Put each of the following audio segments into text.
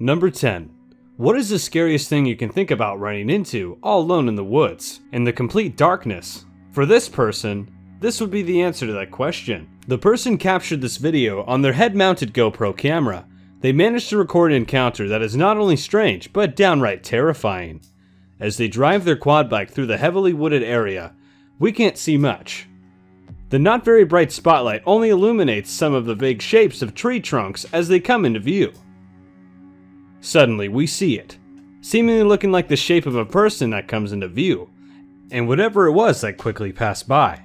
Number 10. What is the scariest thing you can think about running into all alone in the woods, in the complete darkness? For this person, this would be the answer to that question. The person captured this video on their head-mounted GoPro camera. They managed to record an encounter that is not only strange, but downright terrifying. As they drive their quad bike through the heavily wooded area, we can't see much. The not very bright spotlight only illuminates some of the vague shapes of tree trunks as they come into view. Suddenly, we see it, seemingly looking like the shape of a person that comes into view, and whatever it was that quickly passed by.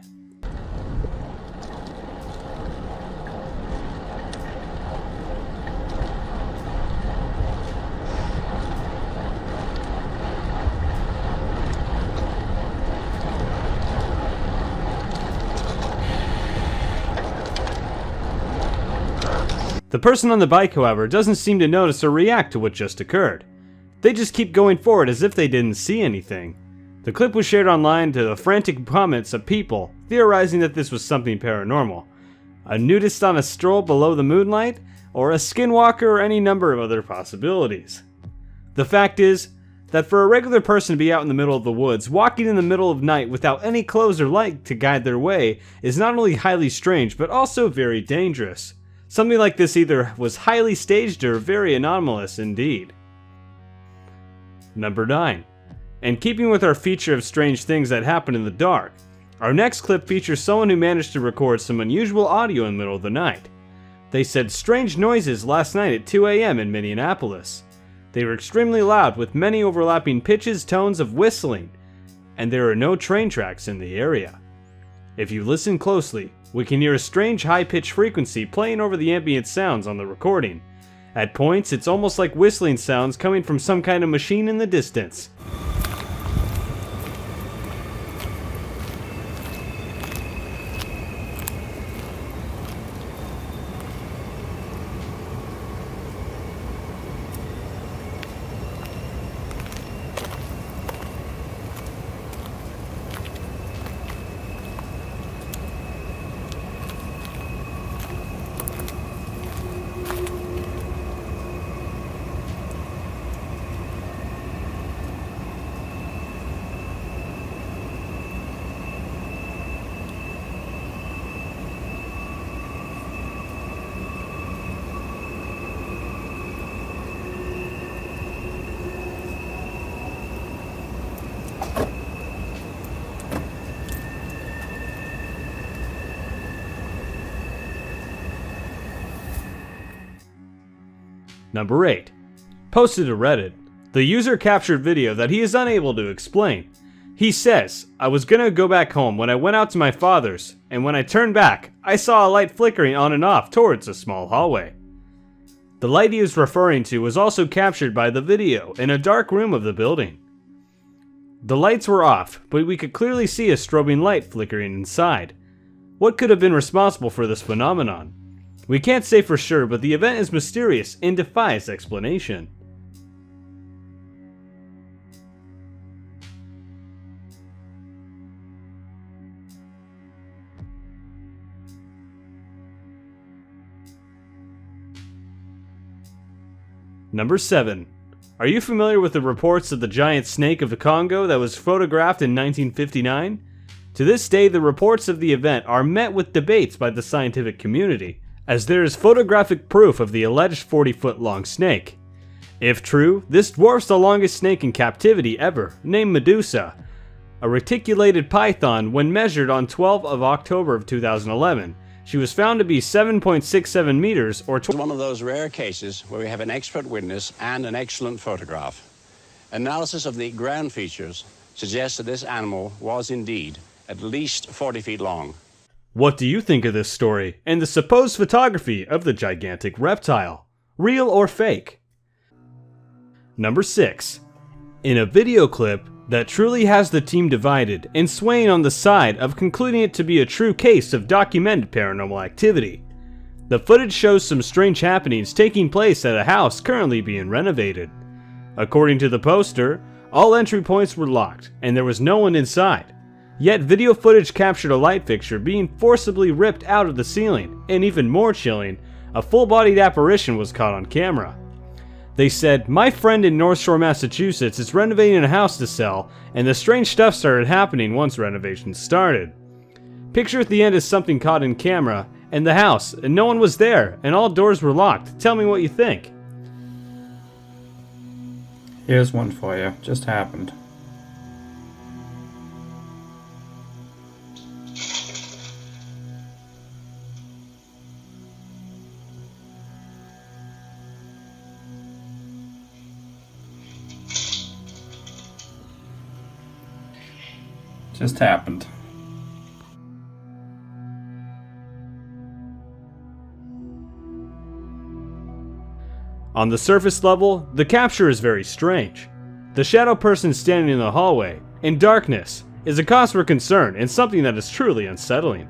The person on the bike, however, doesn't seem to notice or react to what just occurred. They just keep going forward as if they didn't see anything. The clip was shared online to the frantic comments of people theorizing that this was something paranormal, a nudist on a stroll below the moonlight, or a skinwalker, or any number of other possibilities. The fact is that for a regular person to be out in the middle of the woods, walking in the middle of night without any clothes or light to guide their way is not only highly strange, but also very dangerous. Something like this either was highly staged or very anomalous indeed. Number 9. And keeping with our feature of strange things that happen in the dark, our next clip features someone who managed to record some unusual audio in the middle of the night. They said strange noises last night at 2 a.m. in Minneapolis. They were extremely loud with many overlapping pitches, tones of whistling, and there are no train tracks in the area. If you listen closely, we can hear a strange high-pitched frequency playing over the ambient sounds on the recording. At points, it's almost like whistling sounds coming from some kind of machine in the distance. Number 8. Posted to Reddit. The user captured video that he is unable to explain. He says, "I was gonna go back home when I went out to my father's, and when I turned back, I saw a light flickering on and off towards a small hallway." The light he is referring to was also captured by the video in a dark room of the building. The lights were off, but we could clearly see a strobing light flickering inside. What could have been responsible for this phenomenon? We can't say for sure, but the event is mysterious and defies explanation. Number 7. Are you familiar with the reports of the giant snake of the Congo that was photographed in 1959? To this day, the reports of the event are met with debates by the scientific community, as there is photographic proof of the alleged 40-foot-long snake. If true, this dwarfs the longest snake in captivity ever, named Medusa, a reticulated python. When measured on 12th of October of 2011, she was found to be 7.67 meters or It's one of those rare cases where we have an expert witness and an excellent photograph. Analysis of the ground features suggests that this animal was indeed at least 40 feet long. What do you think of this story and the supposed photography of the gigantic reptile? Real or fake? Number 6. In a video clip that truly has the team divided and swaying on the side of concluding it to be a true case of documented paranormal activity. The footage shows some strange happenings taking place at a house currently being renovated. According to the poster, all entry points were locked and there was no one inside. Yet video footage captured a light fixture being forcibly ripped out of the ceiling, and even more chilling, a full-bodied apparition was caught on camera. They said, "My friend in North Shore, Massachusetts is renovating a house to sell, and the strange stuff started happening once renovations started. Picture at the end is something caught in camera, and the house, and no one was there, and all doors were locked. Tell me what you think." Here's one for you. Just happened. Just happened. On the surface level, the capture is very strange. The shadow person standing in the hallway, in darkness, is a cause for concern and something that is truly unsettling.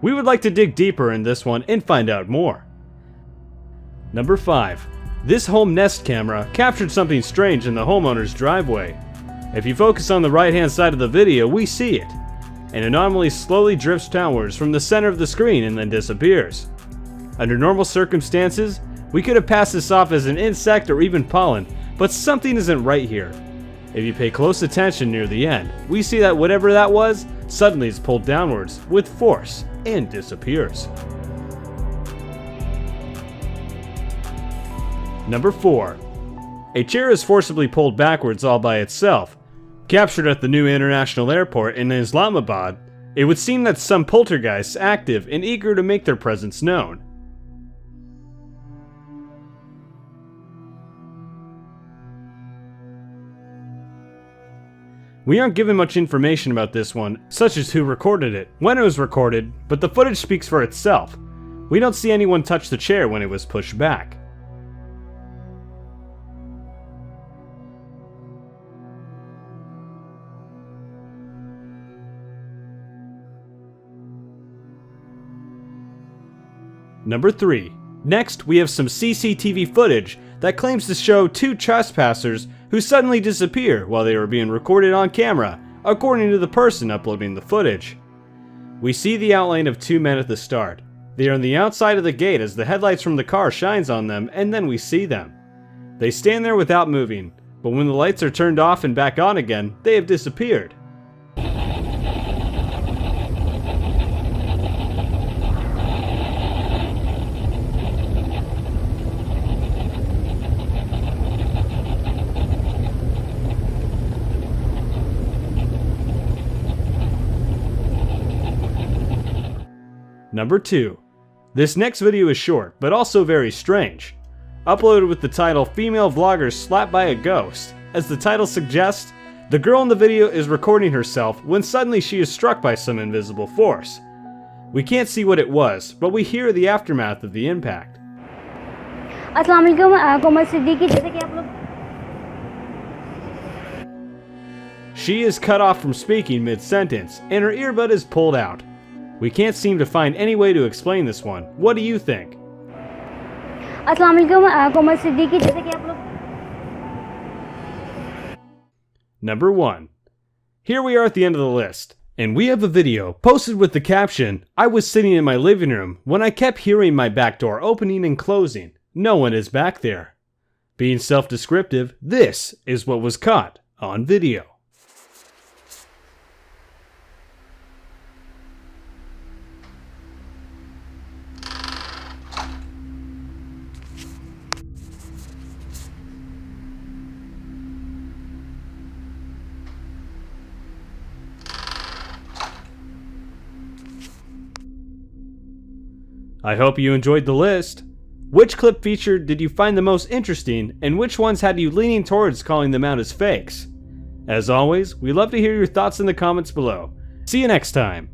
We would like to dig deeper in this one and find out more. Number 5. This home nest camera captured something strange in the homeowner's driveway. If you focus on the right hand side of the video, we see it. An anomaly slowly drifts downwards from the center of the screen and then disappears. Under normal circumstances, we could have passed this off as an insect or even pollen, but something isn't right here. If you pay close attention near the end, we see that whatever that was suddenly is pulled downwards with force and disappears. Number 4. A chair is forcibly pulled backwards all by itself. Captured at the new international airport in Islamabad, it would seem that some poltergeists active and eager to make their presence known. We aren't given much information about this one, such as who recorded it, when it was recorded, but the footage speaks for itself. We don't see anyone touch the chair when it was pushed back. Number 3. Next, we have some CCTV footage that claims to show 2 trespassers who suddenly disappear while they were being recorded on camera, according to the person uploading the footage. We see the outline of 2 men at the start. They are on the outside of the gate as the headlights from the car shines on them, and then we see them. They stand there without moving, but when the lights are turned off and back on again, they have disappeared. Number 2. This next video is short, but also very strange. Uploaded with the title "Female Vlogger Slapped by a Ghost." As the title suggests, the girl in the video is recording herself when suddenly she is struck by some invisible force. We can't see what it was, but we hear the aftermath of the impact. अस्सलाम वालेकुम कोमल सिद्दीकी जैसे कि आप लोग She is cut off from speaking mid-sentence, and her earbud is pulled out. We can't seem to find any way to explain this one. What do you think? अस्सलाम वालेकुम कोमल सिद्दीकी जैसे कि आप लोग Number 1. Here we are at the end of the list, and we have a video posted with the caption, "I was sitting in my living room when I kept hearing my back door opening and closing. No one is back there." Being self-descriptive, this is what was caught on video. I hope you enjoyed the list. Which clip feature did you find the most interesting, and which ones had you leaning towards calling them out as fakes? As always, we love to hear your thoughts in the comments below. See you next time.